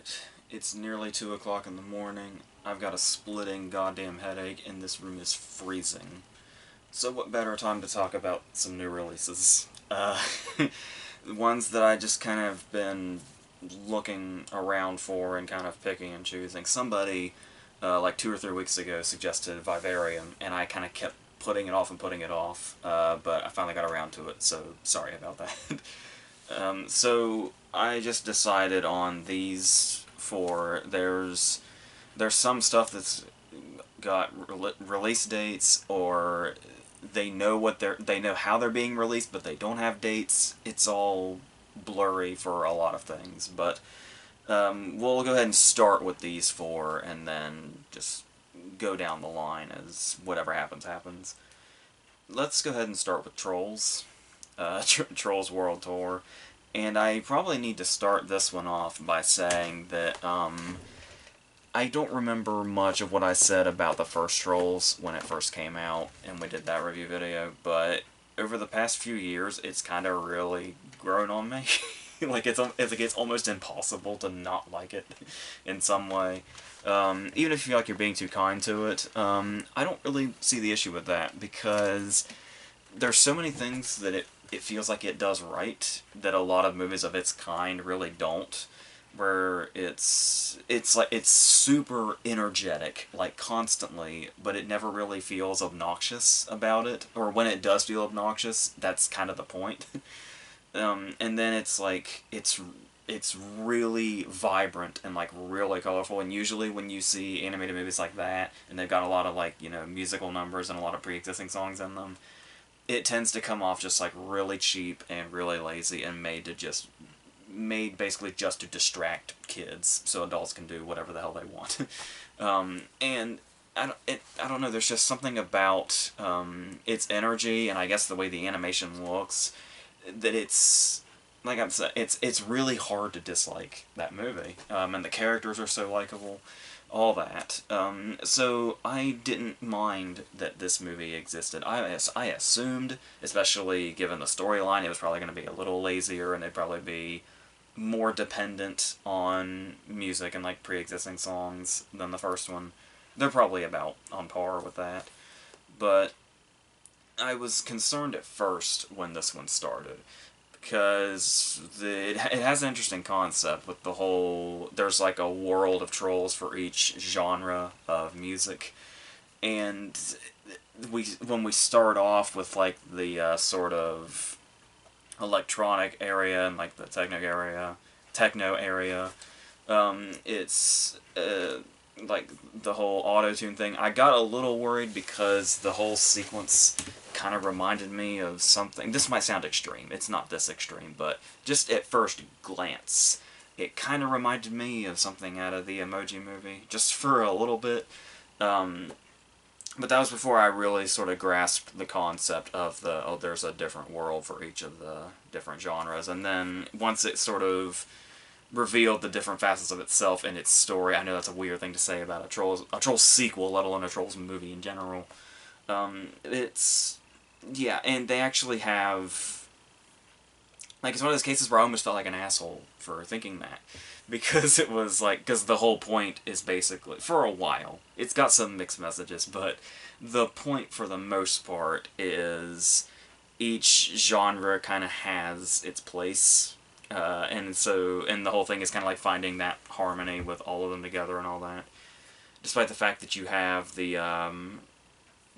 Alright, it's nearly 2 o'clock in the morning. I've got a splitting goddamn headache, and this room is freezing. So what better time to talk about some new releases? Ones that I just kind of been looking around for and kind of picking and choosing. Somebody, like 2 or 3 weeks ago, suggested Vivarium, and I kind of kept putting it off and putting it off, but I finally got around to it, so sorry about that. So I just decided on these four. There's some stuff that's got release dates, or they know they know how they're being released, but they don't have dates. It's all blurry for a lot of things, but we'll go ahead and start with these four, and then just go down the line as whatever happens happens. Let's go ahead and start with Trolls. Trolls World Tour. And I probably need to start this one off by saying that, I don't remember much of what I said about the first Trolls when it first came out, and we did that review video, but over the past few years, it's kind of really grown on me. Like, it's almost impossible to not like it in some way. Even if you feel like you're being too kind to it, I don't really see the issue with that, because there's so many things that it feels like it does right that a lot of movies of its kind really don't, where it's super energetic, like, constantly, but it never really feels obnoxious about it, or when it does feel obnoxious, that's kind of the point. And then it's like, it's really vibrant and, like, really colorful, and usually when you see animated movies like that, and they've got a lot of, like, you know, musical numbers and a lot of pre-existing songs in them, it tends to come off just, like, really cheap and really lazy and made basically just to distract kids so adults can do whatever the hell they want. And I don't know, there's just something about its energy, and I guess the way the animation looks, that it's, like I'm saying, it's really hard to dislike that movie. And the characters are so likable, all that. So I didn't mind that this movie existed. I assumed, especially given the storyline, it was probably going to be a little lazier, and it'd probably be more dependent on music and, like, pre-existing songs than the first one. They're probably about on par with that. But I was concerned at first when this one started, because it has an interesting concept with the whole, there's like a world of trolls for each genre of music, and when we start off with, like, the sort of electronic area and, like, the techno area, it's like the whole auto-tune thing. I got a little worried because the whole sequence kind of reminded me of something. This might sound extreme. It's not this extreme, but just at first glance, it kind of reminded me of something out of the Emoji Movie, just for a little bit. But that was before I really sort of grasped the concept of there's a different world for each of the different genres. And then once it sort of revealed the different facets of itself and its story, I know that's a weird thing to say about a Trolls sequel, let alone a Trolls movie in general. Yeah, and they actually have, like, it's one of those cases where I almost felt like an asshole for thinking that. Because it was, like, because the whole point is basically, for a while, it's got some mixed messages, but the point for the most part is each genre kind of has its place, and the whole thing is kind of like finding that harmony with all of them together and all that. Despite the fact that you have the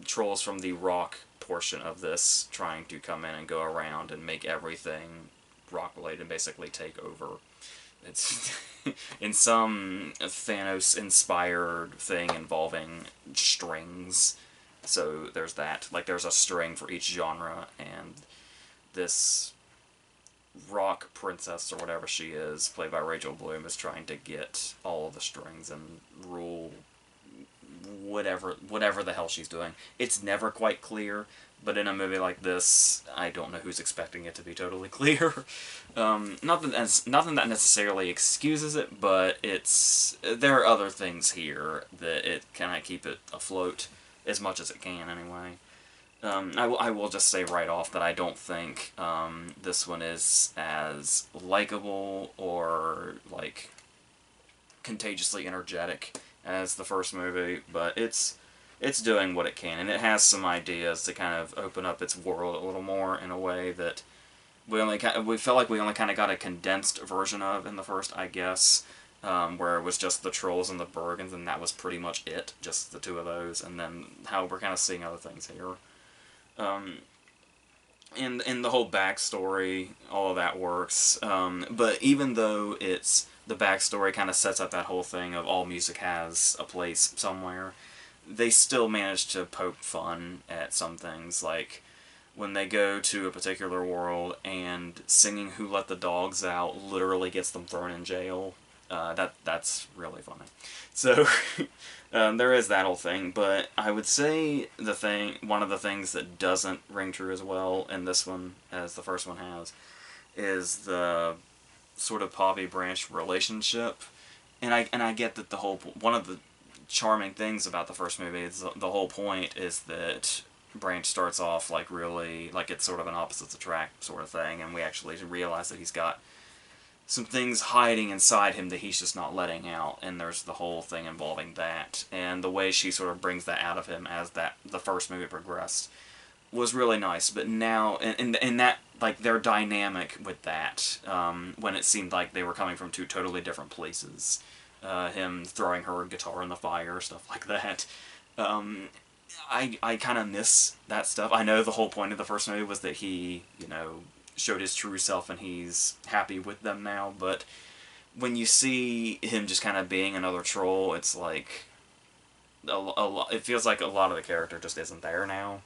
trolls from the rock portion of this trying to come in and go around and make everything rock-related and basically take over. It's in some Thanos-inspired thing involving strings. So there's that. Like, there's a string for each genre, and this rock princess, or whatever she is, played by Rachel Bloom, is trying to get all of the strings and rule whatever the hell she's doing. It's never quite clear, but in a movie like this, I don't know who's expecting it to be totally clear. Nothing that necessarily excuses it, but there are other things here that it kind of keep it afloat as much as it can, anyway. I will just say right off that I don't think this one is as likable or, like, contagiously energetic as the first movie, but it's doing what it can, and it has some ideas to kind of open up its world a little more in a way that we felt like we only kind of got a condensed version of in the first, I guess, where it was just the trolls and the Bergens, and that was pretty much it, just the two of those, and then how we're kind of seeing other things here. And the whole backstory, all of that works. But even though the backstory kind of sets up that whole thing of all music has a place somewhere, they still manage to poke fun at some things, like when they go to a particular world and singing "Who Let the Dogs Out" literally gets them thrown in jail. That's really funny. So there is that whole thing, but I would say one of the things that doesn't ring true as well in this one as the first one has, is the sort of Poppy Branch relationship, and I get that one of the charming things about the first movie is the whole point is that Branch starts off like really like it's sort of an opposites attract sort of thing, and we actually realize that he's got some things hiding inside him that he's just not letting out, and there's the whole thing involving that, and the way she sort of brings that out of him as the first movie progressed was really nice. But now, and that, like, their dynamic with that, when it seemed like they were coming from two totally different places, him throwing her guitar in the fire, stuff like that, I kind of miss that stuff. I know the whole point of the first movie was that he, showed his true self and he's happy with them now, but when you see him just kind of being another troll, it's like it feels like a lot of the character just isn't there now,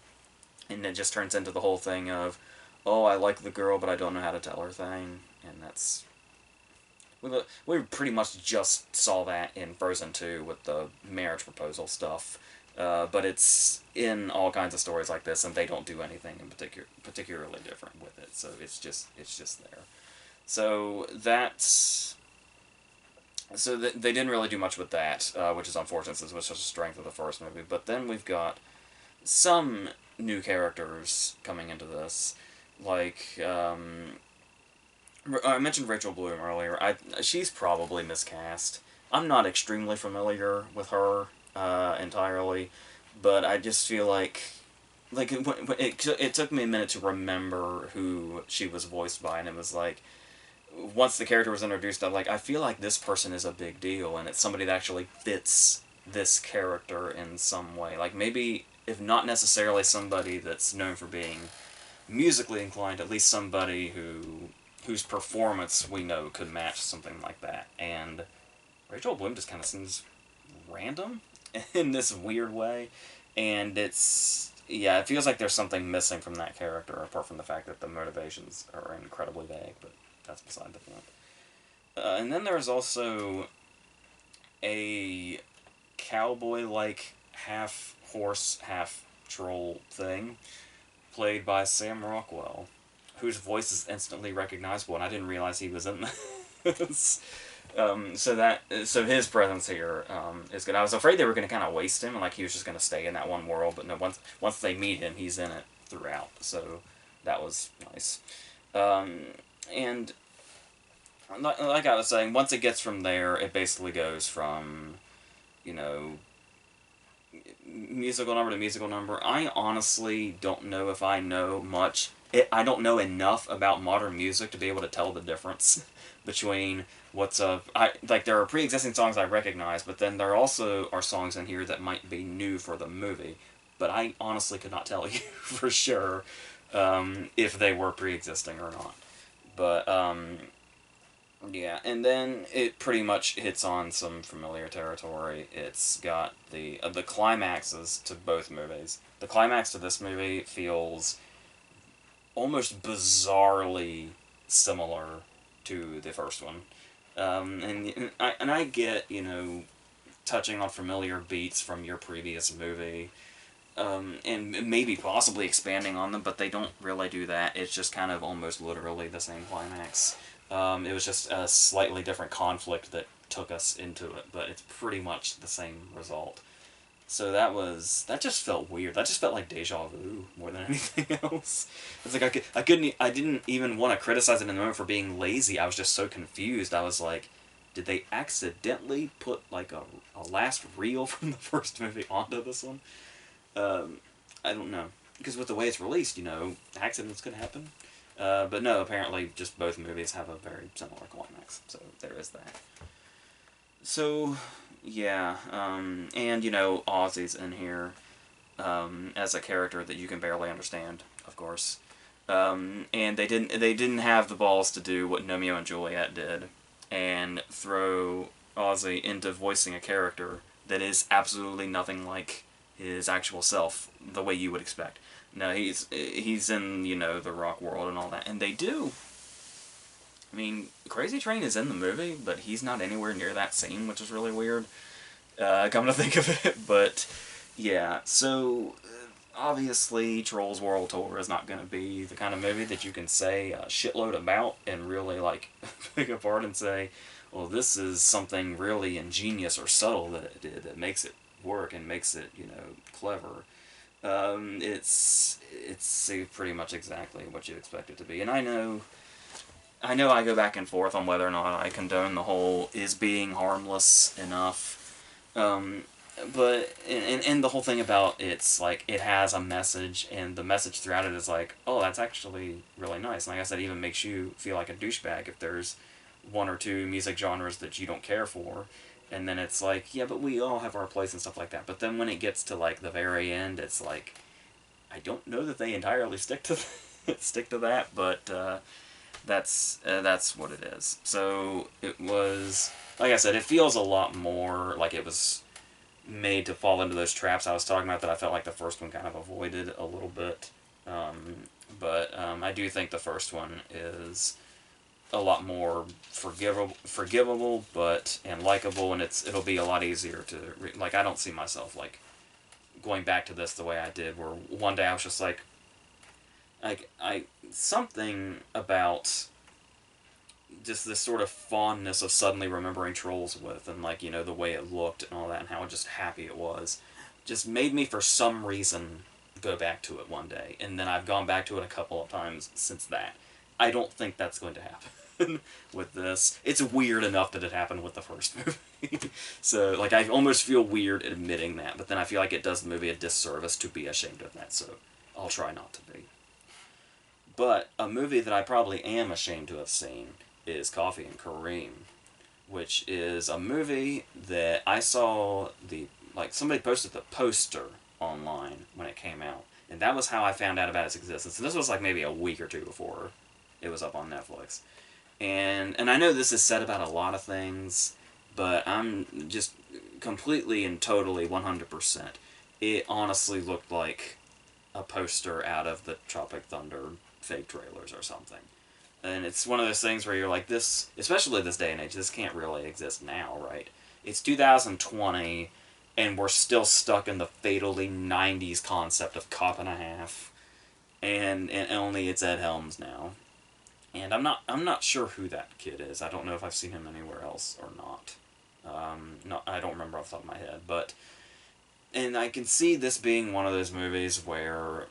and it just turns into the whole thing of, oh, I like the girl but I don't know how to tell her thing, and that's we pretty much just saw that in Frozen 2 with the marriage proposal stuff. But it's in all kinds of stories like this, and they don't do anything in particularly different with it. So it's just there. So they didn't really do much with that, which is unfortunate, since it was such a strength of the first movie. But then we've got some new characters coming into this, like I mentioned Rachel Bloom earlier. She's probably miscast. I'm not extremely familiar with her entirely, but I just feel like it took me a minute to remember who she was voiced by, and it was like, once the character was introduced, I feel like this person is a big deal, and it's somebody that actually fits this character in some way. Like, maybe, if not necessarily somebody that's known for being musically inclined, at least somebody whose performance we know could match something like that. And Rachel Bloom just kind of seems random in this weird way, and it feels like there's something missing from that character, apart from the fact that the motivations are incredibly vague, but that's beside the point. And then there's also a cowboy-like half-horse, half-troll thing, played by Sam Rockwell, whose voice is instantly recognizable, and I didn't realize he was in this. So his presence here is good. I was afraid they were going to kind of waste him, and like he was just going to stay in that one world, but no, once they meet him, he's in it throughout, so that was nice. And like I was saying, once it gets from there, it basically goes from, musical number to musical number. I honestly don't know if I know much. I don't know enough about modern music to be able to tell the difference between there are pre-existing songs I recognize, but then there also are songs in here that might be new for the movie, but I honestly could not tell you for sure if they were pre-existing or not. But yeah, and then it pretty much hits on some familiar territory. It's got the climaxes to both movies. The climax to this movie feels almost bizarrely similar to the first one. And I get, touching on familiar beats from your previous movie, and maybe possibly expanding on them, but they don't really do that. It's just kind of almost literally the same climax. It was just a slightly different conflict that took us into it, but it's pretty much the same result. So that just felt weird. That just felt like deja vu more than anything else. It's like I didn't even want to criticize it in the moment for being lazy. I was just so confused. I was like, did they accidentally put like a last reel from the first movie onto this one? I don't know. Because with the way it's released, you know, accidents could happen. But no, apparently just both movies have a very similar climax. So there is that. So, yeah. And, you know, Ozzy's in here as a character that you can barely understand, of course. And they didn't have the balls to do what Romeo and Juliet did and throw Ozzy into voicing a character that is absolutely nothing like his actual self, the way you would expect. No, he's in, you know, the rock world and all that, and they do. I mean, Crazy Train is in the movie, but he's not anywhere near that scene, which is really weird. Come to think of it, but yeah. So obviously, Trolls World Tour is not going to be the kind of movie that you can say a shitload about and really like pick apart and say, well, this is something really ingenious or subtle that it did that makes it work and makes it, you know, clever. It's pretty much exactly what you'd expect it to be, and I know I go back and forth on whether or not I condone the whole is being harmless enough. But and the whole thing about it's like it has a message, and the message throughout it is like, oh, that's actually really nice. And like I said, it even makes you feel like a douchebag if there's one or two music genres that you don't care for. And then it's like, yeah, but we all have our place and stuff like that. But then when it gets to like the very end, it's like, I don't know that they entirely stick to stick to that, but that's what it is. So it was, like I said, it feels a lot more like it was made to fall into those traps I was talking about that I felt like the first one kind of avoided a little bit. But I do think the first one is a lot more forgivable, but and likable, and it'll be a lot easier to like. I don't see myself like going back to this the way I did, where one day I was just like I something about just this sort of fondness of suddenly remembering Trolls with, and like, you know, the way it looked and all that, and how just happy it was, just made me for some reason go back to it one day, and then I've gone back to it a couple of times since that. I don't think that's going to happen with this. It's weird enough that it happened with the first movie. So, like, I almost feel weird admitting that, but then I feel like it does the movie a disservice to be ashamed of that, so I'll try not to be. But a movie that I probably am ashamed to have seen is Coffee and Kareem, which is a movie that I saw like somebody posted the poster online when it came out, and that was how I found out about its existence. And this was like maybe a week or two before it was up on Netflix. And I know this is said about a lot of things, but I'm just completely and totally 100%. It honestly looked like a poster out of the Tropic Thunder fake trailers or something. And it's one of those things where you're like, this, especially this day and age, this can't really exist now, right? It's 2020, and we're still stuck in the fatally 90s concept of cop and a half, and only it's Ed Helms now. And I'm not sure who that kid is. I don't know if I've seen him anywhere else or not. No, I don't remember off the top of my head, but and I can see this being one of those movies where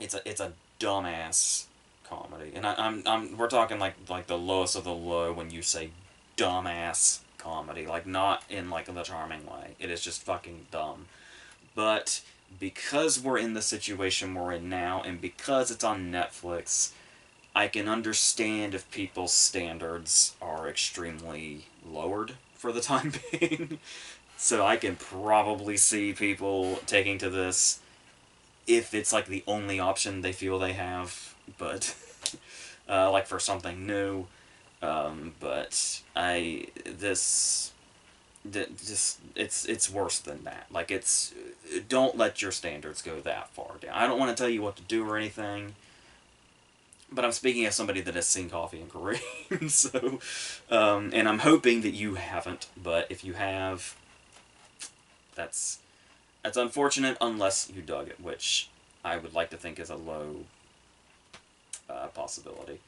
it's a dumbass comedy, and we're talking like the lowest of the low when you say dumbass comedy, like not in like the charming way. It is just fucking dumb. But because we're in the situation we're in now, and because it's on Netflix, I can understand if people's standards are extremely lowered for the time being. So I can probably see people taking to this if it's like the only option they feel they have, but like for something new. But just it's worse than that. Like it's don't let your standards go that far down. I don't want to tell you what to do or anything, but I'm speaking as somebody that has seen Coffee and Kareem, so and I'm hoping that you haven't. But if you have, that's unfortunate unless you dug it, which I would like to think is a low possibility.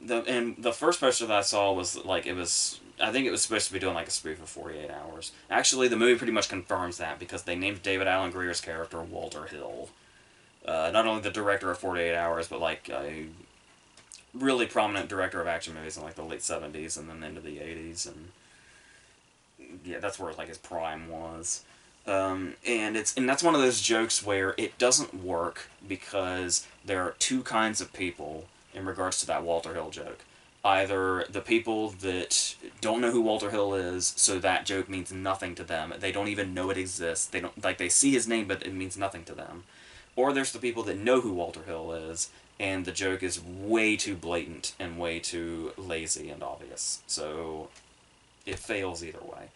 The first poster that I saw was like I think it was supposed to be doing like a spoof of 48 Hours. Actually, the movie pretty much confirms that because they named David Alan Grier's character Walter Hill. Not only the director of 48 Hours, but like really prominent director of action movies in like the late 70s and then into the 80s, and yeah, that's where like his prime was. And that's one of those jokes where it doesn't work because there are two kinds of people in regards to that Walter Hill joke. Either the people that don't know who Walter Hill is, so that joke means nothing to them. They don't even know it exists. They don't like they see his name, but it means nothing to them. Or there's the people that know who Walter Hill is, and the joke is way too blatant and way too lazy and obvious. So it fails either way.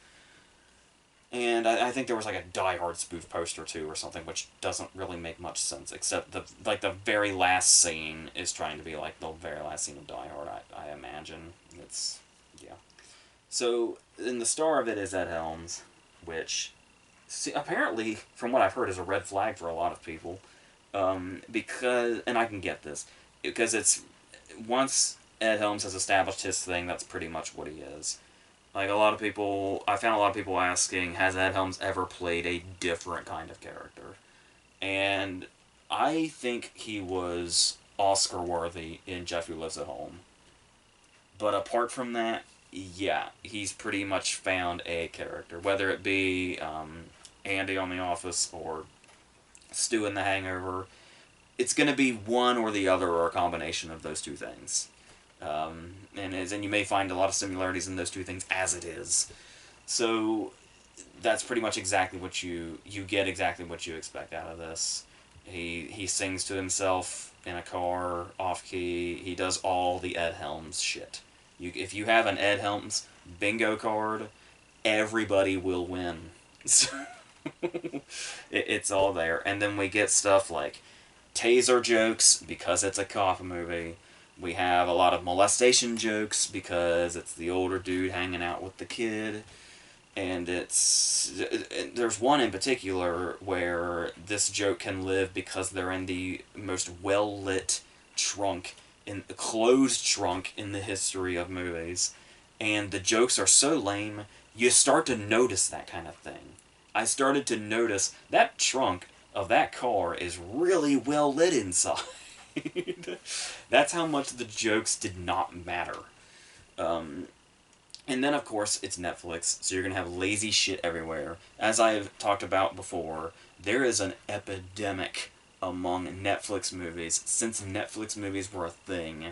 And I think there was like a Die Hard spoof poster too or something, which doesn't really make much sense, except the very last scene is trying to be like the very last scene of Die Hard, I imagine. It's, yeah. So, and the star of it is Ed Helms, which, see, apparently, from what I've heard, is a red flag for a lot of people. Because, and I can get this, because it's, once Ed Helms has established his thing, that's pretty much what he is. Like, a lot of people, I found a lot of people asking, has Ed Helms ever played a different kind of character? And I think he was Oscar-worthy in Jeff Who Lives at Home. But apart from that, yeah, he's pretty much found a character. Whether it be Andy on The Office or Stu in The Hangover, it's going to be one or the other or a combination of those two things. And you may find a lot of similarities in those two things as it is. So that's pretty much exactly what you get exactly what you expect out of this. He sings to himself in a car off key. He does all the Ed Helms shit. If you have an Ed Helms bingo card, everybody will win. So it's all there. And then we get stuff like taser jokes because it's a cop movie. We have a lot of molestation jokes because it's the older dude hanging out with the kid. And there's one in particular where this joke can live because they're in the most well-lit trunk, in a closed trunk in the history of movies. And the jokes are so lame, you start to notice that kind of thing. I started to notice that trunk of that car is really well lit inside. That's how much the jokes did not matter. And then, of course, it's Netflix, so you're going to have lazy shit everywhere. As I've talked about before, there is an epidemic among Netflix movies, since Netflix movies were a thing,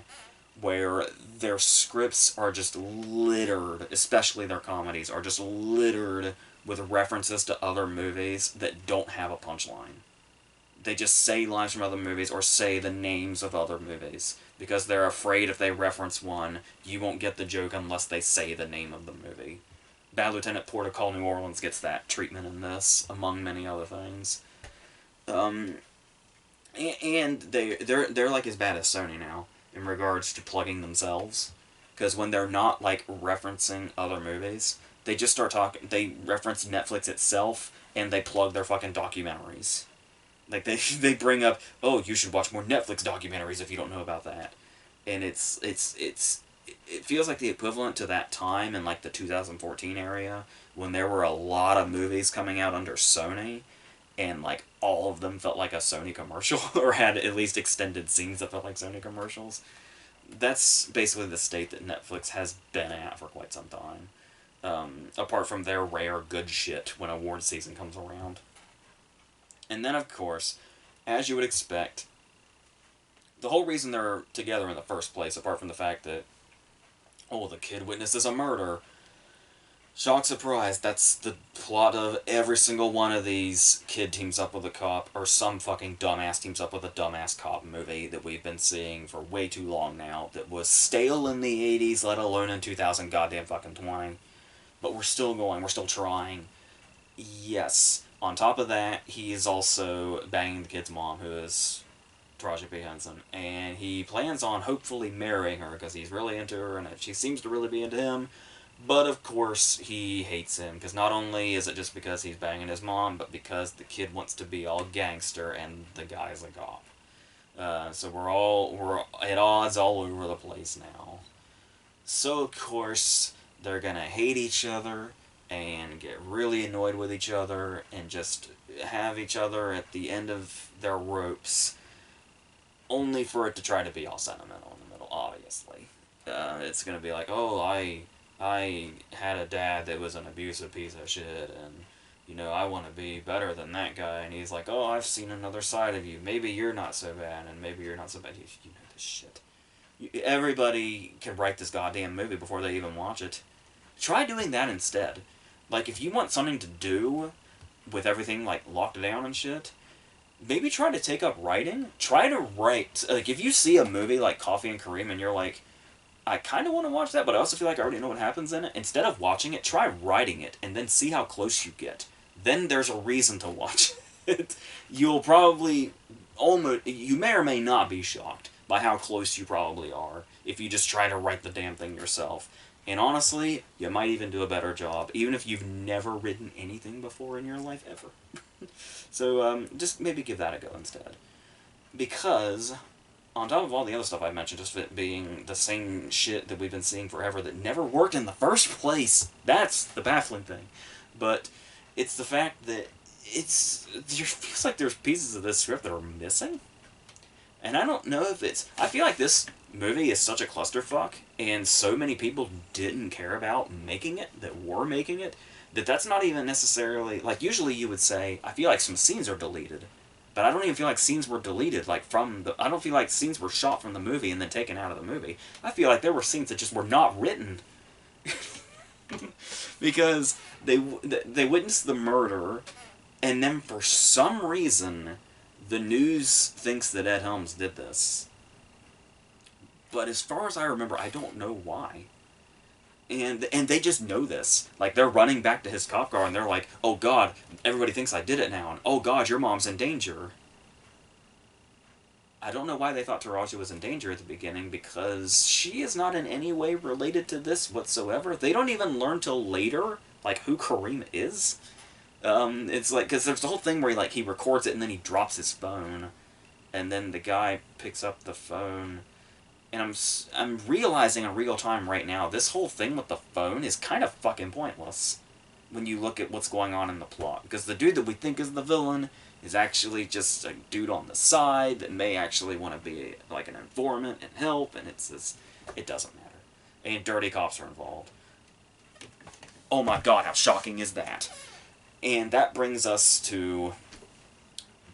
where their scripts are just littered, especially their comedies, are just littered with references to other movies that don't have a punchline. They just say lines from other movies or say the names of other movies because they're afraid if they reference one, you won't get the joke unless they say the name of the movie. Bad Lieutenant Porter New Orleans gets that treatment in this, among many other things. And they're like as bad as Sony now in regards to plugging themselves, because when they're not like referencing other movies, they just start talking. They reference Netflix itself and they plug their fucking documentaries. Like, they bring up, oh, you should watch more Netflix documentaries if you don't know about that. And it feels like the equivalent to that time in, like, the 2014 area, when there were a lot of movies coming out under Sony, and, like, all of them felt like a Sony commercial, or had at least extended scenes that felt like Sony commercials. That's basically the state that Netflix has been at for quite some time. Apart from their rare good shit when award season comes around. And then, of course, as you would expect, the whole reason they're together in the first place, apart from the fact that, oh, the kid witnesses a murder, shock, surprise, that's the plot of every single one of these kid teams up with a cop, or some fucking dumbass teams up with a dumbass cop movie that we've been seeing for way too long now, that was stale in the 80s, let alone in 2000 goddamn fucking 20. But we're still going, we're still trying. Yes. On top of that, he is also banging the kid's mom, who is Taraji P. Henson, and he plans on hopefully marrying her because he's really into her and she seems to really be into him. But of course, he hates him because not only is it just because he's banging his mom, but because the kid wants to be all gangster and the guy's a cop. So we're at odds all over the place now. So of course, they're gonna hate each other and get really annoyed with each other and just have each other at the end of their ropes, only for it to try to be all sentimental in the Well, obviously. It's gonna be like, oh, I had a dad that was an abusive piece of shit, and, you know, I want to be better than that guy. And he's like, oh, I've seen another side of you. Maybe you're not so bad, and maybe you're not so bad. You know this shit. Everybody can write this goddamn movie before they even watch it. Try doing that instead. Like, if you want something to do with everything, like, locked down and shit, maybe try to take up writing. Try to write. Like, if you see a movie like Coffee and Kareem and you're like, I kind of want to watch that, but I also feel like I already know what happens in it. Instead of watching it, try writing it, and then see how close you get. Then there's a reason to watch it. You'll probably you may or may not be shocked by how close you probably are if you just try to write the damn thing yourself. And honestly, you might even do a better job, even if you've never written anything before in your life, ever. So, just maybe give that a go instead. Because, on top of all the other stuff I mentioned, just it being the same shit that we've been seeing forever that never worked in the first place, that's the baffling thing. But it's the fact that there feels like there's pieces of this script that are missing. And I don't know if it's... I feel like this movie is such a clusterfuck, and so many people didn't care about making it, that were making it, that's not even necessarily... Like, usually you would say, I feel like some scenes are deleted. But I don't even feel like scenes were deleted, like, from the... I don't feel like scenes were shot from the movie and then taken out of the movie. I feel like there were scenes that just were not written. Because they witnessed the murder, and then for some reason, the news thinks that Ed Helms did this. But as far as I remember, I don't know why. And they just know this. Like, they're running back to his cop car, and they're like, oh god, everybody thinks I did it now, and oh god, your mom's in danger. I don't know why they thought Taraji was in danger at the beginning, because she is not in any way related to this whatsoever. They don't even learn till later, like, who Kareem is. It's like, because there's the whole thing where he records it, and then he drops his phone, and then the guy picks up the phone. And I'm realizing in real time right now, this whole thing with the phone is kind of fucking pointless when you look at what's going on in the plot. Because the dude that we think is the villain is actually just a dude on the side that may actually want to be like an informant and help, and it's this... It doesn't matter. And dirty cops are involved. Oh my god, how shocking is that? And that brings us to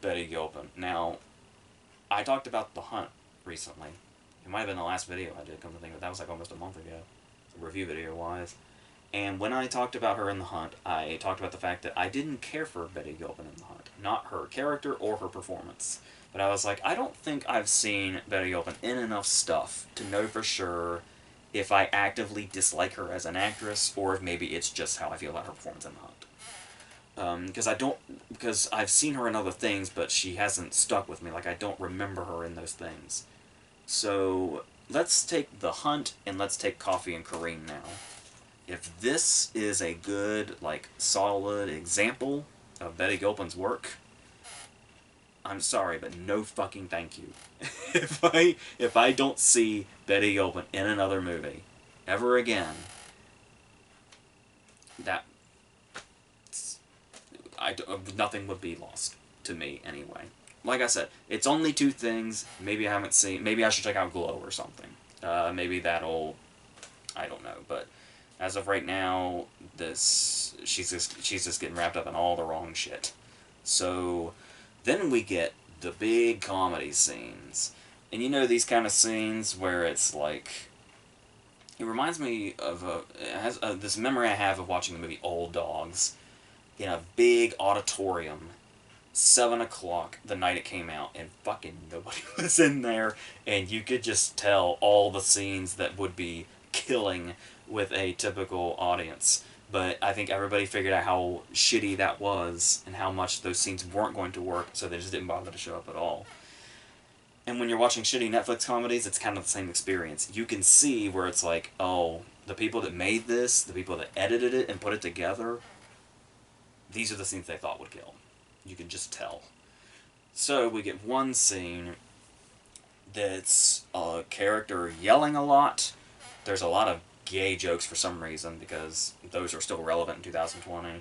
Betty Gilpin. Now, I talked about The Hunt recently. It might have been the last video I did, come to think of it. That was like almost a month ago, review video-wise. And when I talked about her in The Hunt, I talked about the fact that I didn't care for Betty Gilpin in The Hunt. Not her character or her performance. But I was like, I don't think I've seen Betty Gilpin in enough stuff to know for sure if I actively dislike her as an actress, or if maybe it's just how I feel about her performance in The Hunt. Because I've seen her in other things, but she hasn't stuck with me. Like, I don't remember her in those things. So, let's take The Hunt, and let's take Coffee and Kareem now. If this is a good, like, solid example of Betty Gilpin's work, I'm sorry, but no fucking thank you. If I don't see Betty Gilpin in another movie ever again, nothing would be lost to me anyway. Like I said, it's only two things. Maybe I haven't seen... Maybe I should check out Glow or something. Maybe that'll... I don't know, but as of right now, she's just getting wrapped up in all the wrong shit. So then we get the big comedy scenes. And you know these kind of scenes where it's like... It reminds me of this memory I have of watching the movie Old Dogs in a big auditorium, 7 o'clock the night it came out, and fucking nobody was in there, and you could just tell all the scenes that would be killing with a typical audience. But I think everybody figured out how shitty that was, and how much those scenes weren't going to work, so they just didn't bother to show up at all. And when you're watching shitty Netflix comedies, it's kind of the same experience. You can see where it's like, oh, the people that made this, the people that edited it and put it together, these are the scenes they thought would kill. You can just tell. So we get one scene that's a character yelling a lot. There's a lot of gay jokes for some reason, because those are still relevant in 2020.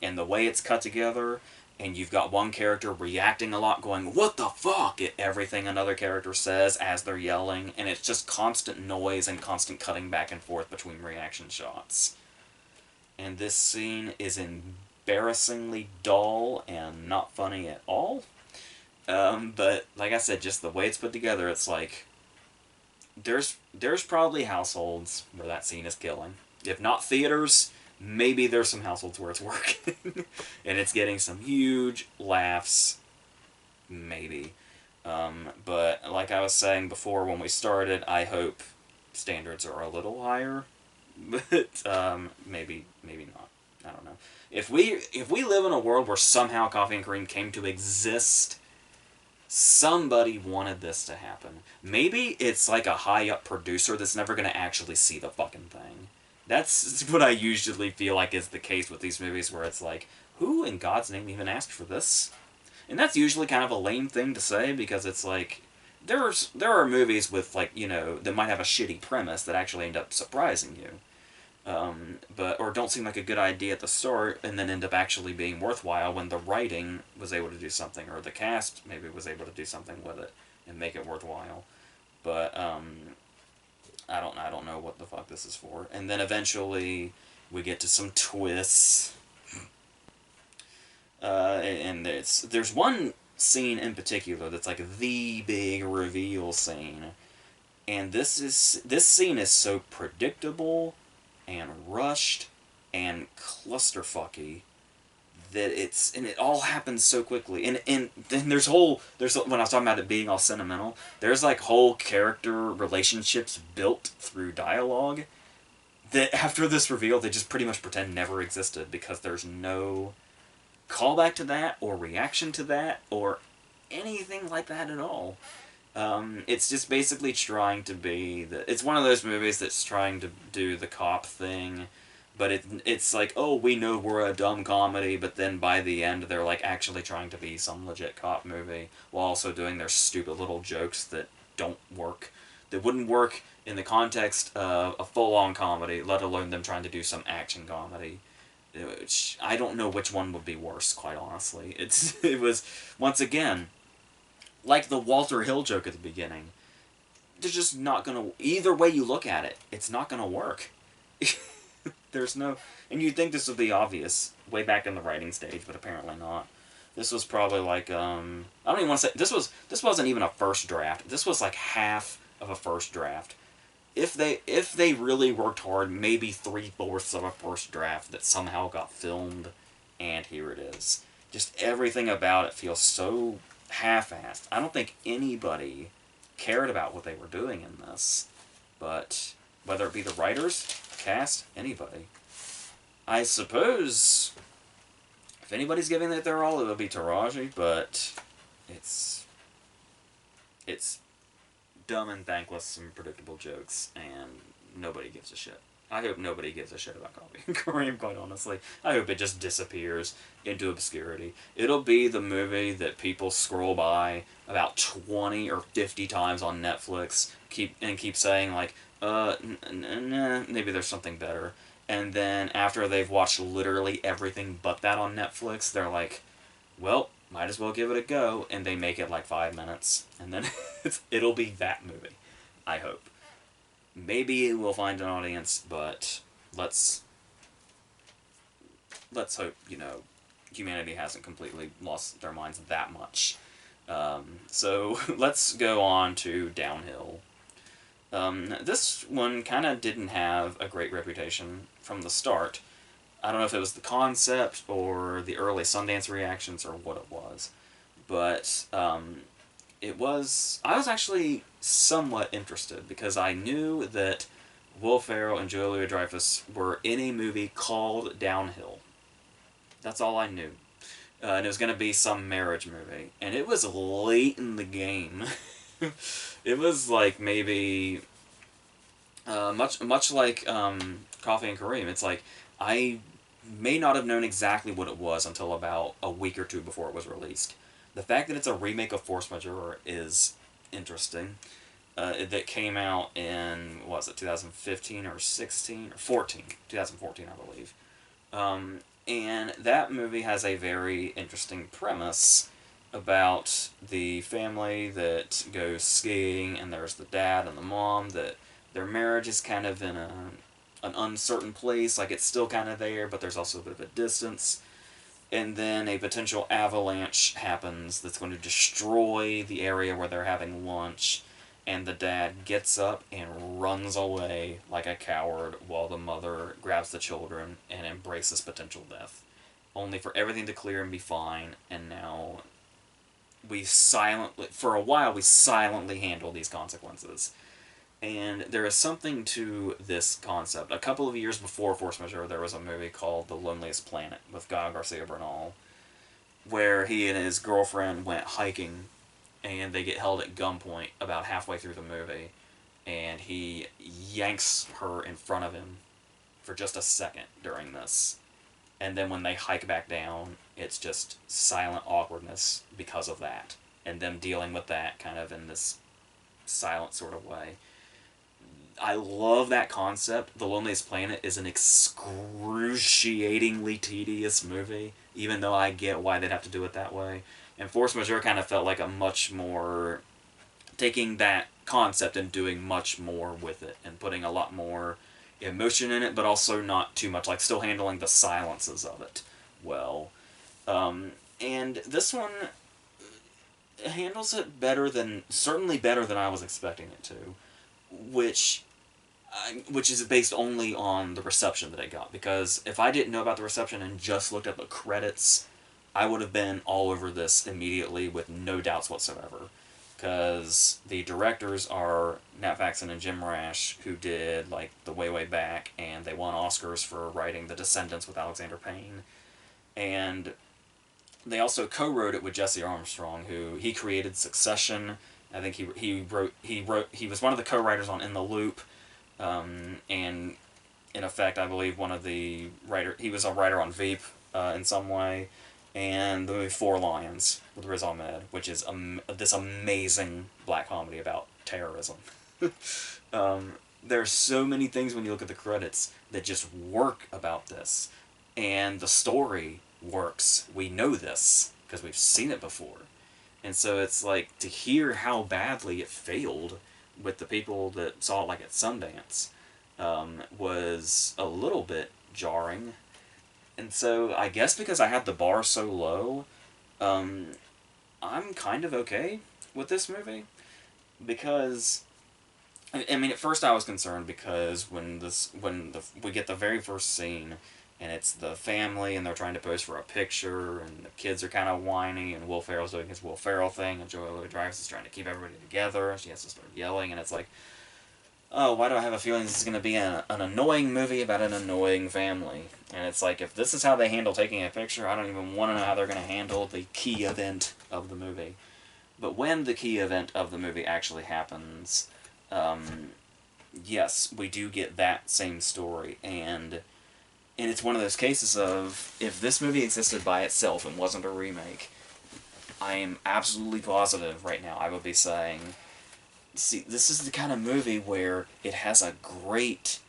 and the way it's cut together, and you've got one character reacting a lot, going, "What the fuck?" at everything another character says as they're yelling, and it's just constant noise and constant cutting back and forth between reaction shots. And this scene is embarrassingly dull and not funny at all. But like I said, just the way it's put together, it's like there's probably households where that scene is killing. If not theaters, maybe there's some households where it's working. And it's getting some huge laughs, maybe. But like I was saying before when we started, I hope standards are a little higher. But maybe not. I don't know. If we live in a world where somehow Coffee and Kareem came to exist, somebody wanted this to happen. Maybe it's like a high-up producer that's never going to actually see the fucking thing. That's what I usually feel like is the case with these movies, where it's like, who in God's name even asked for this? And that's usually kind of a lame thing to say, because it's like, there are movies with, like, you know, that might have a shitty premise that actually end up surprising you. Or don't seem like a good idea at the start, and then end up actually being worthwhile when the writing was able to do something, or the cast maybe was able to do something with it and make it worthwhile. But I don't know what the fuck this is for. And then eventually we get to some twists, and there's one scene in particular that's like the big reveal scene, and this scene is so predictable and rushed and clusterfucky that it all happens so quickly, and then there's when I was talking about it being all sentimental, there's like whole character relationships built through dialogue that after this reveal they just pretty much pretend never existed, because there's no callback to that or reaction to that or anything like that at all. It's just basically trying to be it's one of those movies that's trying to do the cop thing, but it's like, oh, we know we're a dumb comedy, but then by the end they're like actually trying to be some legit cop movie while also doing their stupid little jokes that don't work, that wouldn't work in the context of a full-on comedy, let alone them trying to do some action comedy. Which I don't know which one would be worse, quite honestly. It was, once again, like the Walter Hill joke at the beginning. They're just not gonna... Either way you look at it, it's not gonna work. There's no... And you'd think this would be obvious way back in the writing stage, but apparently not. This was probably like, I don't even want to say... This wasn't even a first draft. This was like half of a first draft. If they really worked hard, maybe 3/4 of a first draft that somehow got filmed, and here it is. Just everything about it feels so half-assed. I don't think anybody cared about what they were doing in this, but whether it be the writers, cast, anybody. I suppose if anybody's giving it their all, it would be Taraji, but it's dumb and thankless, some predictable jokes, and nobody gives a shit. I hope nobody gives a shit about Coffee and Kareem, quite honestly. I hope it just disappears into obscurity. It'll be the movie that people scroll by about 20 or 50 times on Netflix, keep saying, like, maybe there's something better. And then after they've watched literally everything but that on Netflix, they're like, well, might as well give it a go, and they make it like 5 minutes, and then it'll be that movie. I hope. Maybe it will find an audience, but let's hope, you know, humanity hasn't completely lost their minds that much. So let's go on to Downhill. This one kind of didn't have a great reputation from the start. I don't know if it was the concept or the early Sundance reactions or what it was, but I was actually somewhat interested because I knew that Will Ferrell and Julia Louis-Dreyfus were in a movie called Downhill. That's all I knew. And it was going to be some marriage movie. And it was late in the game. It was like maybe... much like Coffee and Kareem, it's like I may not have known exactly what it was until about a week or two before it was released. The fact that it's a remake of Force Majeure is interesting. That came out in, what was it, 2015 or 16? Or 14. 2014, I believe. And that movie has a very interesting premise about the family that goes skiing, and there's the dad and the mom, that their marriage is kind of in an uncertain place. Like, it's still kind of there, but there's also a bit of a distance. And then a potential avalanche happens that's going to destroy the area where they're having lunch, and the dad gets up and runs away like a coward while the mother grabs the children and embraces potential death, only for everything to clear and be fine. And now for a while we silently handle these consequences. And there is something to this concept. A couple of years before Force Majeure, there was a movie called The Loneliest Planet with Gael Garcia Bernal, where he and his girlfriend went hiking, and they get held at gunpoint about halfway through the movie, and he yanks her in front of him for just a second during this. And then when they hike back down, it's just silent awkwardness because of that, and them dealing with that kind of in this silent sort of way. I love that concept. The Loneliest Planet is an excruciatingly tedious movie, even though I get why they'd have to do it that way. And Force Majeure kind of felt like a much more taking that concept and doing much more with it and putting a lot more emotion in it, but also not too much, like still handling the silences of it well. And this one handles it certainly better than I was expecting it to, which which is based only on the reception that it got. Because if I didn't know about the reception and just looked at the credits, I would have been all over this immediately with no doubts whatsoever. Because the directors are Nat Faxon and Jim Rash, who did like The Way Way Back, and they won Oscars for writing The Descendants with Alexander Payne. And they also co-wrote it with Jesse Armstrong, who he created Succession. I think he was one of the co-writers on In the Loop, and in effect, I believe he was a writer on Veep in some way, and the movie Four Lions with Riz Ahmed, which is this amazing black comedy about terrorism. There's so many things when you look at the credits that just work about this, and the story works. We know this because we've seen it before. And so it's like, to hear how badly it failed with the people that saw it like at Sundance was a little bit jarring. And so I guess because I had the bar so low, I'm kind of okay with this movie. Because I mean, at first I was concerned because we get the very first scene, and it's the family, and they're trying to pose for a picture, and the kids are kind of whiny, and Will Ferrell's doing his Will Ferrell thing, and Joey Louis-Dreyfus is trying to keep everybody together, and she has to start yelling, and it's like, oh, why do I have a feeling this is going to be an annoying movie about an annoying family? And it's like, if this is how they handle taking a picture, I don't even want to know how they're going to handle the key event of the movie. But when the key event of the movie actually happens, yes, we do get that same story, and it's one of those cases of, if this movie existed by itself and wasn't a remake, I am absolutely positive right now I would be saying, see, this is the kind of movie where it has a great,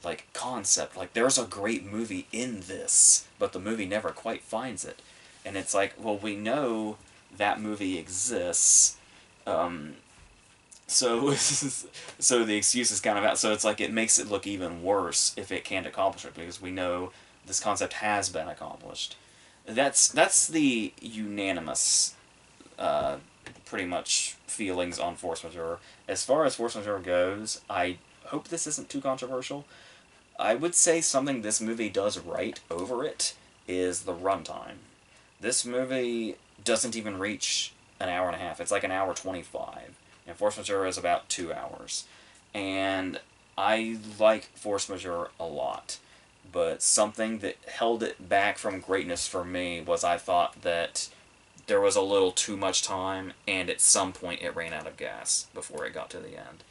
like, concept. Like, there's a great movie in this, but the movie never quite finds it. And it's like, well, we know that movie exists, so so the excuse is kind of out. So it's like, it makes it look even worse if it can't accomplish it, because we know this concept has been accomplished. That's the unanimous, pretty much, feelings on Force Majeure. As far as Force Majeure goes, I hope this isn't too controversial. I would say something this movie does right over it is the runtime. This movie doesn't even reach an hour and a half. It's like an hour 25. And Force Majeure is about 2 hours. And I like Force Majeure a lot. But something that held it back from greatness for me was, I thought that there was a little too much time, and at some point it ran out of gas before it got to the end.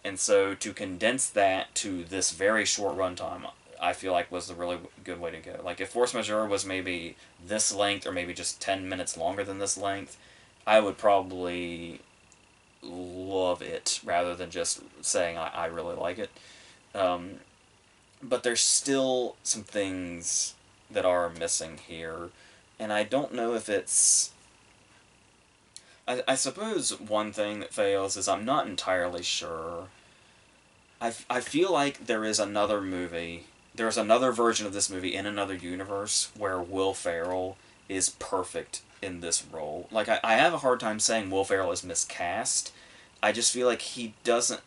And so to condense that to this very short runtime, I feel like was the really good way to go. Like, if Force Majeure was maybe this length, or maybe just 10 minutes longer than this length, I would probably love it, rather than just saying I really like it. But there's still some things that are missing here, and I don't know if it's... I suppose one thing that fails is I'm not entirely sure. I feel like there is another movie, there's another version of this movie in another universe where Will Ferrell is perfect in this role. Like, I have a hard time saying Will Ferrell is miscast. I just feel like he doesn't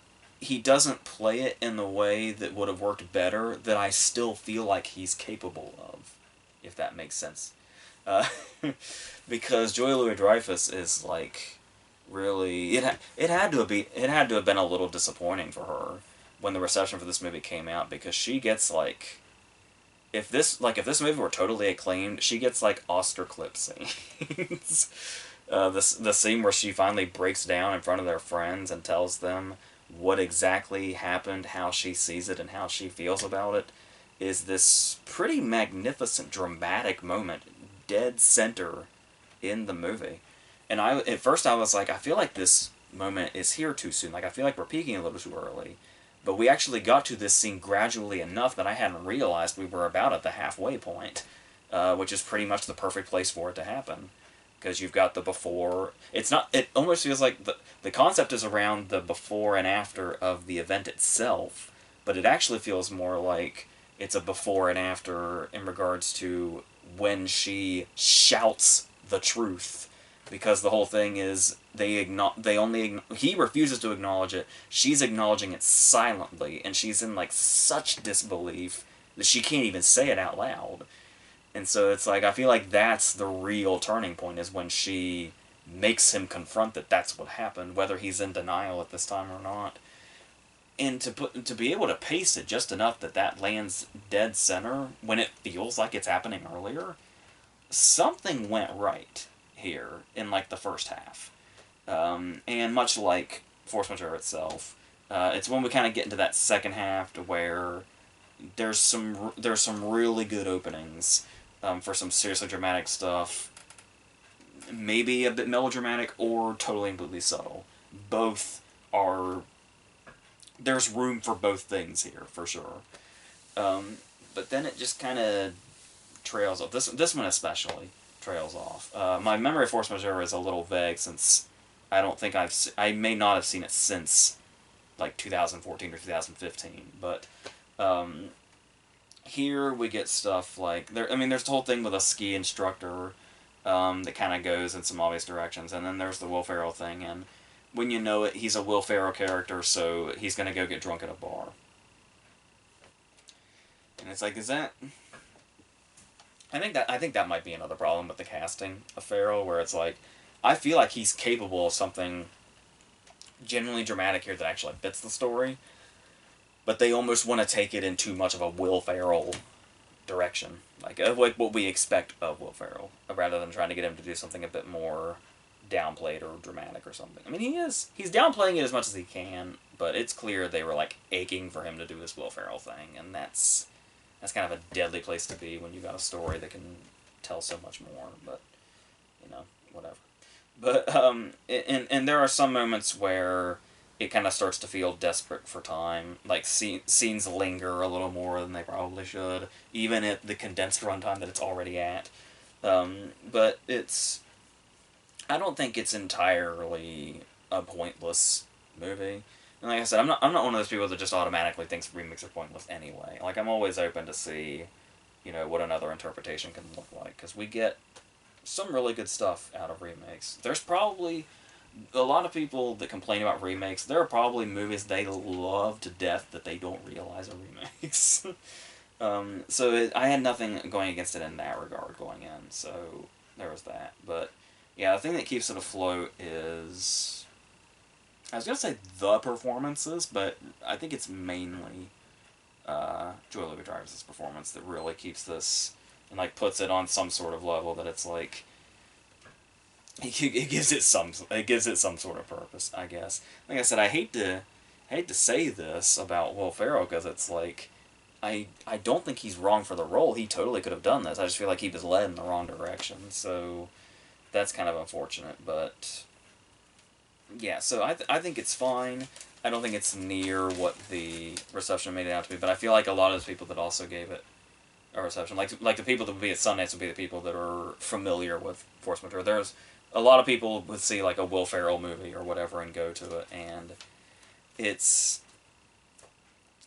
play it in the way that would have worked better, that I still feel like he's capable of, if that makes sense. Uh, because Joy Louis-Dreyfus is like really it had to have been a little disappointing for her when the reception for this movie came out, because she gets like, if this movie were totally acclaimed, she gets like Oscar clip scenes. The scene where she finally breaks down in front of their friends and tells them what exactly happened, how she sees it, and how she feels about it, is this pretty magnificent, dramatic moment, dead center in the movie. And at first I was like, I feel like this moment is here too soon. Like, I feel like we're peaking a little too early. But we actually got to this scene gradually enough that I hadn't realized we were about at the halfway point, which is pretty much the perfect place for it to happen. Because you've got the before. It's not. It almost feels like the concept is around the before and after of the event itself, but it actually feels more like it's a before and after in regards to when she shouts the truth, because the whole thing is he refuses to acknowledge it. She's acknowledging it silently, and she's in like such disbelief that she can't even say it out loud. And so it's like, I feel like that's the real turning point, is when she makes him confront that that's what happened, whether he's in denial at this time or not. And to be able to pace it just enough that that lands dead center when it feels like it's happening earlier, something went right here in like the first half. And much like Force Majeure itself, it's when we kind of get into that second half to where there's some really good openings for some seriously dramatic stuff. Maybe a bit melodramatic or totally and completely subtle. Both are... There's room for both things here, for sure. But then it just kind of trails off. This one especially trails off. My memory of Force Majeure is a little vague, since I don't think I may not have seen it since like 2014 or 2015. But here we get stuff like there's the whole thing with a ski instructor that kind of goes in some obvious directions, and then there's the Will Ferrell thing, and when you know it, he's a Will Ferrell character, so he's gonna go get drunk at a bar. And it's like, is that... I think that might be another problem with the casting of Ferrell, where it's like, I feel like he's capable of something genuinely dramatic here that actually fits the story, but they almost want to take it in too much of a Will Ferrell direction, like what we expect of Will Ferrell, rather than trying to get him to do something a bit more downplayed or dramatic or something. I mean, he's downplaying it as much as he can, but it's clear they were like aching for him to do this Will Ferrell thing, and that's kind of a deadly place to be when you've got a story that can tell so much more. But whatever. But and there are some moments where it kind of starts to feel desperate for time. Like, scenes linger a little more than they probably should, even at the condensed runtime that it's already at. But I don't think it's entirely a pointless movie. And like I said, I'm not one of those people that just automatically thinks remakes are pointless anyway. Like, I'm always open to see, what another interpretation can look like, because we get some really good stuff out of remakes. There's probably a lot of people that complain about remakes. There are probably movies they love to death that they don't realize are remakes. So I had nothing going against it in that regard going in, so there was that. But yeah, the thing that keeps it afloat is, I was going to say the performances, but I think it's mainly Joy Louis-Dreyfus' performance that really keeps this, and like puts it on some sort of level that it's like, it gives it some sort of purpose, I guess. Like I said, I hate to say this about Will Ferrell, because it's like, I don't think he's wrong for the role. He totally could have done this. I just feel like he was led in the wrong direction. So that's kind of unfortunate, but yeah, so I think it's fine. I don't think it's near what the reception made it out to be, but I feel like a lot of those people that also gave it a reception. Like the people that would be at Sundance would be the people that are familiar with Force Majeure. There's a lot of people would see like a Will Ferrell movie or whatever and go to it, and it's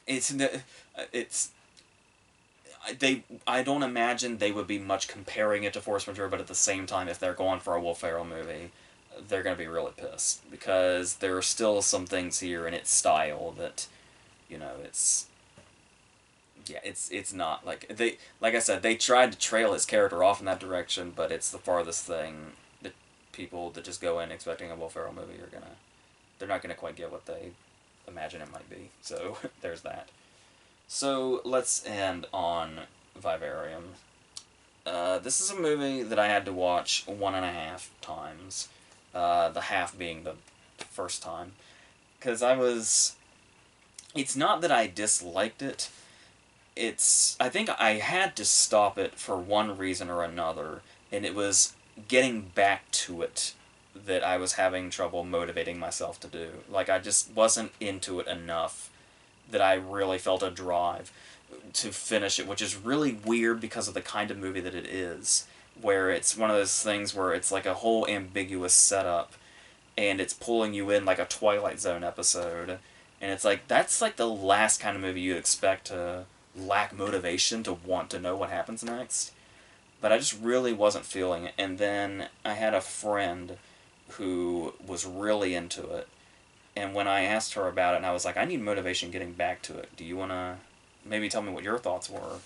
it's it's I don't imagine they would be much comparing it to Force Majeure, but at the same time, if they're going for a Will Ferrell movie, they're going to be really pissed because there are still some things here in its style that, it's it's not like I said, they tried to trail his character off in that direction, but it's the farthest thing that people that just go in expecting a Will Ferrell movie they're not gonna quite get what they imagine it might be. So there's that. So let's end on Vivarium. This is a movie that I had to watch 1.5 times. The half being the first time, because It's not that I disliked it. I think I had to stop it for one reason or another, and it was getting back to it that I was having trouble motivating myself to do. Like, I just wasn't into it enough that I really felt a drive to finish it, which is really weird because of the kind of movie that it is, where it's one of those things where it's like a whole ambiguous setup, and it's pulling you in like a Twilight Zone episode, and it's like, that's like the last kind of movie you expect to lack motivation to want to know what happens next. But I just really wasn't feeling it. And then I had a friend who was really into it. And when I asked her about it, and I was like, I need motivation getting back to it. Do you want to maybe tell me what your thoughts were?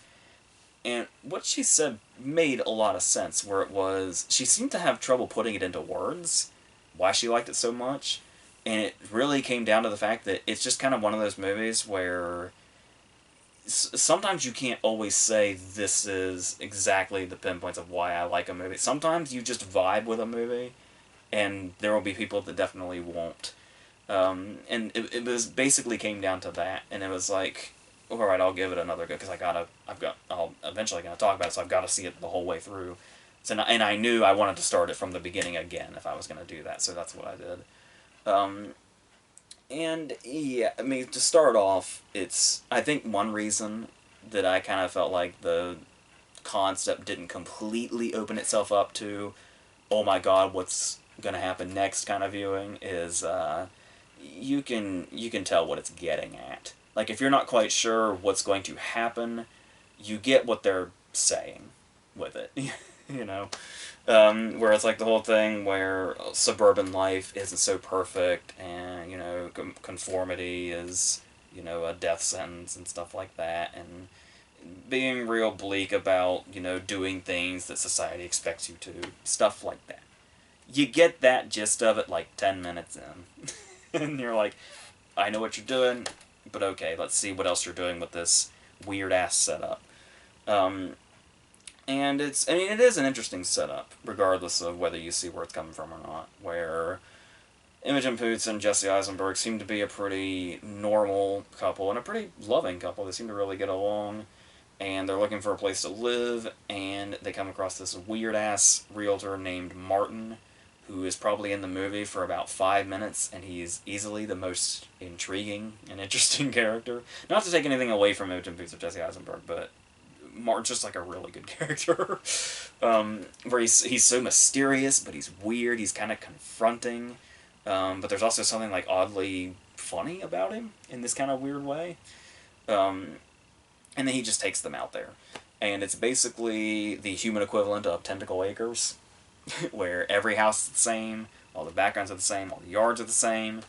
And what she said made a lot of sense, where it was, she seemed to have trouble putting it into words, why she liked it so much. And it really came down to the fact that it's just kind of one of those movies where sometimes you can't always say this is exactly the pinpoints of why I like a movie. Sometimes you just vibe with a movie, and there will be people that definitely won't. And it was basically came down to that, and it was like, all right, I'll give it another go because I'll eventually gonna talk about it, so I've got to see it the whole way through. So and I knew I wanted to start it from the beginning again if I was gonna do that, so that's what I did. And yeah, I mean, to start off, I think one reason that I kind of felt like the concept didn't completely open itself up to, oh my god, what's gonna happen next kind of viewing is, you can tell what it's getting at. Like, if you're not quite sure what's going to happen, you get what they're saying with it. you know? Where it's like the whole thing where suburban life isn't so perfect, and, conformity is, a death sentence and stuff like that, and being real bleak about, doing things that society expects you to, stuff like that. You get that gist of it like 10 minutes in. And you're like, I know what you're doing, but okay, let's see what else you're doing with this weird-ass setup. And it is an interesting setup, regardless of whether you see where it's coming from or not, where Imogen Poots and Jesse Eisenberg seem to be a pretty normal couple, and a pretty loving couple. They seem to really get along, and they're looking for a place to live, and they come across this weird-ass realtor named Martin, who is probably in the movie for about 5 minutes, and he's easily the most intriguing and interesting character. Not to take anything away from Imogen Poots or Jesse Eisenberg, but Martin's just like a really good character. Where he's so mysterious, but he's weird, he's kind of confronting, but there's also something like oddly funny about him in this kind of weird way. And then he just takes them out there. And it's basically the human equivalent of Tentacle Acres, where every house is the same, all the backgrounds are the same, all the yards are the same.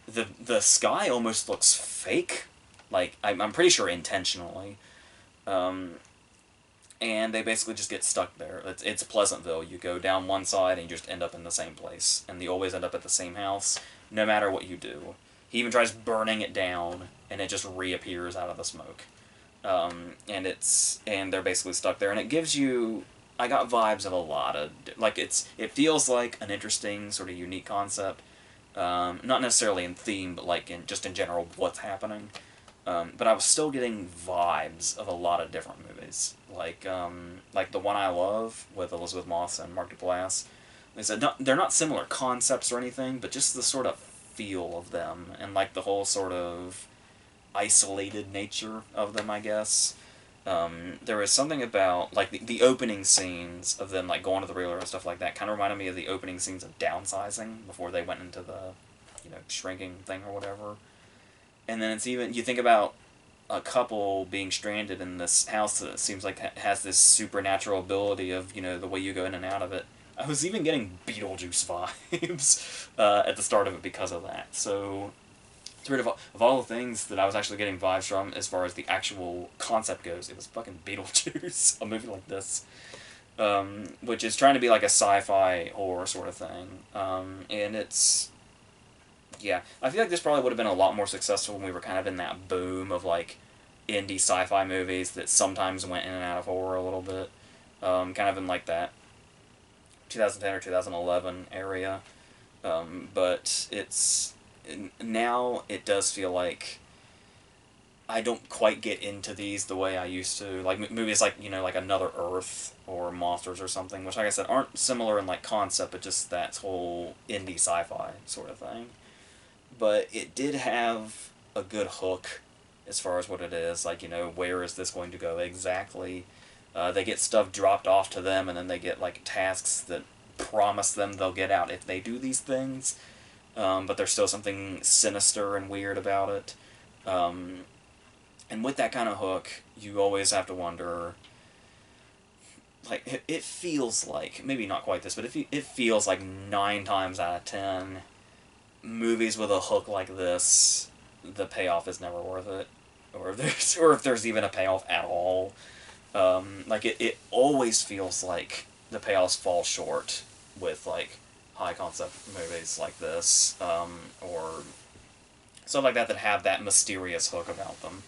The sky almost looks fake, like, I'm pretty sure intentionally. And they basically just get stuck there. It's Pleasantville. You go down one side and you just end up in the same place. And you always end up at the same house, no matter what you do. He even tries burning it down, and it just reappears out of the smoke. And they're basically stuck there. And it gives you... I got vibes of a lot of... Like, it feels like an interesting, sort of unique concept. Not necessarily in theme, but like just in general, what's happening. But I was still getting vibes of a lot of different movies. Like The One I Love with Elizabeth Moss and Mark Duplass. They said they're not similar concepts or anything, but just the sort of feel of them, and like the whole sort of isolated nature of them, I guess. There was something about, like, the opening scenes of them, like, going to the Reeler and stuff like that kind of reminded me of the opening scenes of Downsizing before they went into the, shrinking thing or whatever. And then it's even, you think about a couple being stranded in this house that seems like has this supernatural ability of, the way you go in and out of it. I was even getting Beetlejuice vibes at the start of it because of that. So, of all the things that I was actually getting vibes from as far as the actual concept goes, it was fucking Beetlejuice, a movie like this. Which is trying to be like a sci-fi horror sort of thing. And it's, yeah, I feel like this probably would have been a lot more successful when we were kind of in that boom of, like, indie sci-fi movies that sometimes went in and out of horror a little bit. Kind of in, like, that 2010 or 2011 area. But it's... Now it does feel like I don't quite get into these the way I used to. Like, movies like, like Another Earth or Monsters or something, which, like I said, aren't similar in, like, concept, but just that whole indie sci-fi sort of thing. But it did have a good hook as far as what it is. Like, where is this going to go exactly? They get stuff dropped off to them, and then they get, like, tasks that promise them they'll get out if they do these things. But there's still something sinister and weird about it. And with that kind of hook, you always have to wonder, like, it feels like, maybe not quite this, but it feels like 9 times out of 10, movies with a hook like this, the payoff is never worth it. Or if there's even a payoff at all. Like, it always feels like the payoffs fall short with, like, high concept movies like this, or stuff like that have that mysterious hook about them.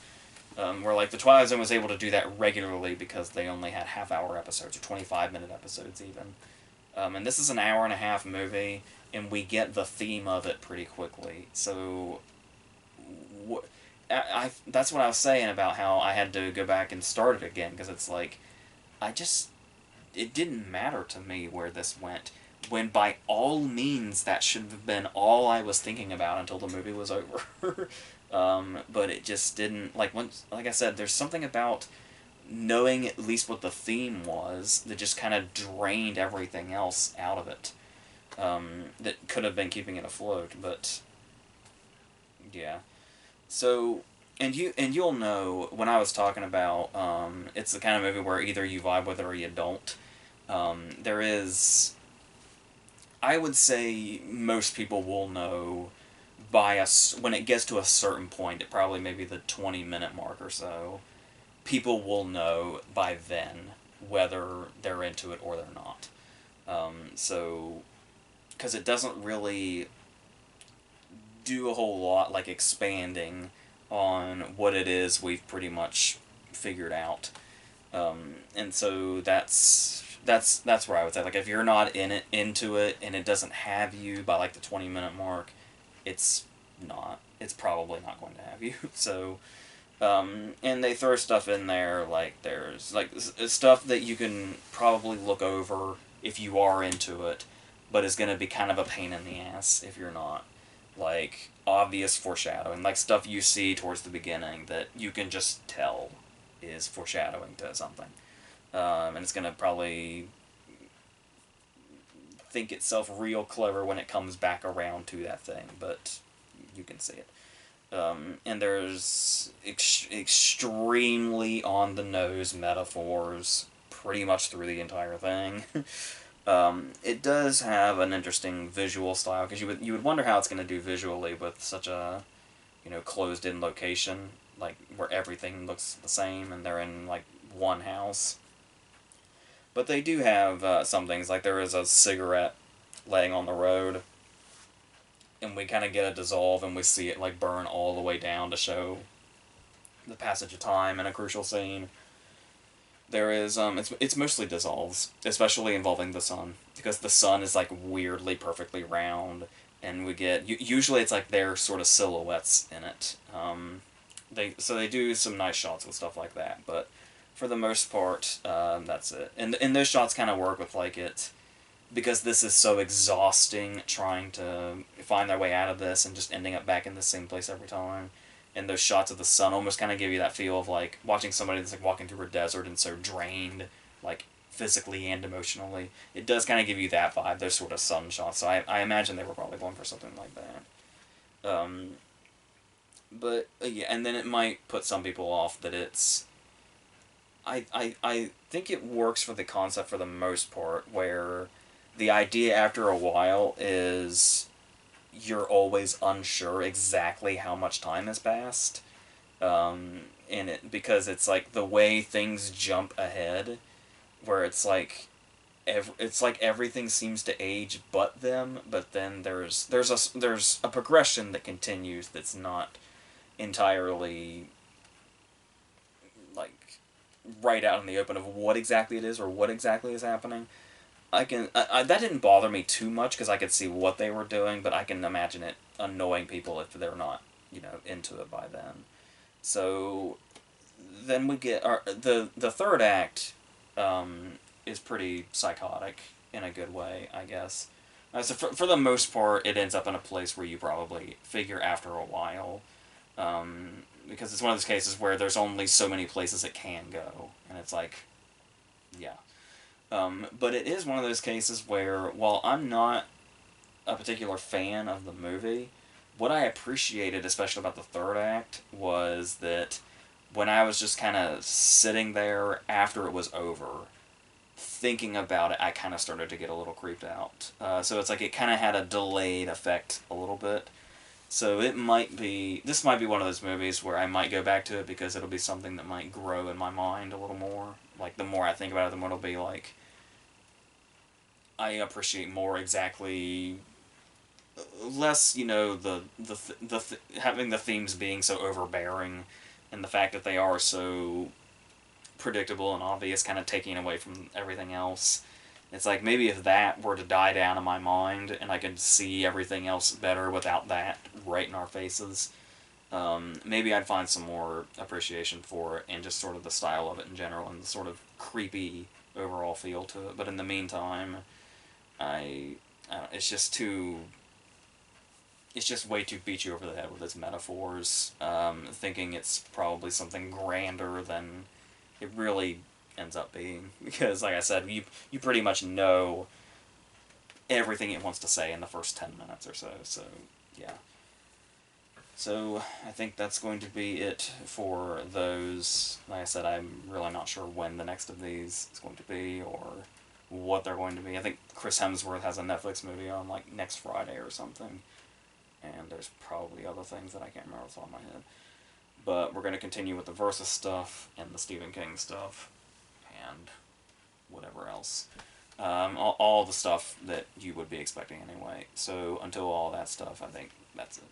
Where, like, The Twilight Zone was able to do that regularly because they only had half-hour episodes, or 25-minute episodes even. And this is an hour-and-a-half movie, and we get the theme of it pretty quickly. So, that's what I was saying about how I had to go back and start it again, because it's like, it didn't matter to me where this went, when by all means that should have been all I was thinking about until the movie was over. But it just didn't, like I said, there's something about knowing at least what the theme was that just kind of drained everything else out of it. That could have been keeping it afloat, but yeah. So, you'll know when I was talking about, it's the kind of movie where either you vibe with it or you don't. There is, I would say most people will know when it gets to a certain point, it probably maybe the 20-minute mark or so, people will know by then whether they're into it or they're not. So, because it doesn't really do a whole lot, like, expanding on what it is we've pretty much figured out. And so that's where I would say, like, if you're not into it and it doesn't have you by, like, the 20-minute mark, it's probably not going to have you. So, and they throw stuff in there, like, there's, like, stuff that you can probably look over if you are into it, but is going to be kind of a pain in the ass if you're not. Like, obvious foreshadowing, like stuff you see towards the beginning that you can just tell is foreshadowing to something. And it's going to probably think itself real clever when it comes back around to that thing, but you can see it. And there's extremely on-the-nose metaphors pretty much through the entire thing. It does have an interesting visual style, because you would wonder how it's going to do visually with such a, closed-in location, like, where everything looks the same, and they're in, like, one house. But they do have some things, like there is a cigarette laying on the road, and we kind of get a dissolve, and we see it, like, burn all the way down to show the passage of time in a crucial scene. There is, it's mostly dissolves, especially involving the sun, because the sun is, like, weirdly perfectly round, and we get, usually it's, like, their sort of silhouettes in it. So they do some nice shots with stuff like that, but for the most part, that's it. And those shots kind of work with, like, it, because this is so exhausting trying to find their way out of this and just ending up back in the same place every time. and those shots of the sun almost kind of give you that feel of like watching somebody that's like walking through a desert and so drained, like physically and emotionally. It does kind of give you that vibe, those sort of sun shots. So I imagine they were probably going for something like that. But yeah, and then it might put some people off that it's. I think it works for the concept for the most part, where the idea after a while is you're always unsure exactly how much time has passed. In it because it's like the way things jump ahead, where it's like it's like everything seems to age but them, but then there's a progression that continues that's not entirely like right out in the open of what exactly it is or what exactly is happening. That didn't bother me too much because I could see what they were doing, but I can imagine it annoying people if they're not into it by then. So then we get the third act is pretty psychotic in a good way, I guess. So for the most part, it ends up in a place where you probably figure after a while, because it's one of those cases where there's only so many places it can go, and it's like, yeah. But it is one of those cases where, while I'm not a particular fan of the movie, what I appreciated, especially about the third act, was that when I was just kind of sitting there after it was over, thinking about it, I kind of started to get a little creeped out. So it's like it kind of had a delayed effect a little bit. So this might be one of those movies where I might go back to it because it'll be something that might grow in my mind a little more. Like, the more I think about it, the more it'll be like, I appreciate more exactly less, having the themes being so overbearing, and the fact that they are so predictable and obvious, kind of taking away from everything else. It's like, maybe if that were to die down in my mind and I could see everything else better without that right in our faces, maybe I'd find some more appreciation for it and just sort of the style of it in general and the sort of creepy overall feel to it. But in the meantime, I don't, it's just way too beat you over the head with its metaphors, thinking it's probably something grander than it really ends up being. Because, like I said, you pretty much know everything it wants to say in the first 10 minutes or so. So, yeah. So, I think that's going to be it for those. Like I said, I'm really not sure when the next of these is going to be or what they're going to be. I think Chris Hemsworth has a Netflix movie on, like, next Friday or something. And there's probably other things that I can't remember off the top of my head. But we're going to continue with the Versus stuff and the Stephen King stuff and whatever else. All the stuff that you would be expecting anyway. So until all that stuff, I think that's it.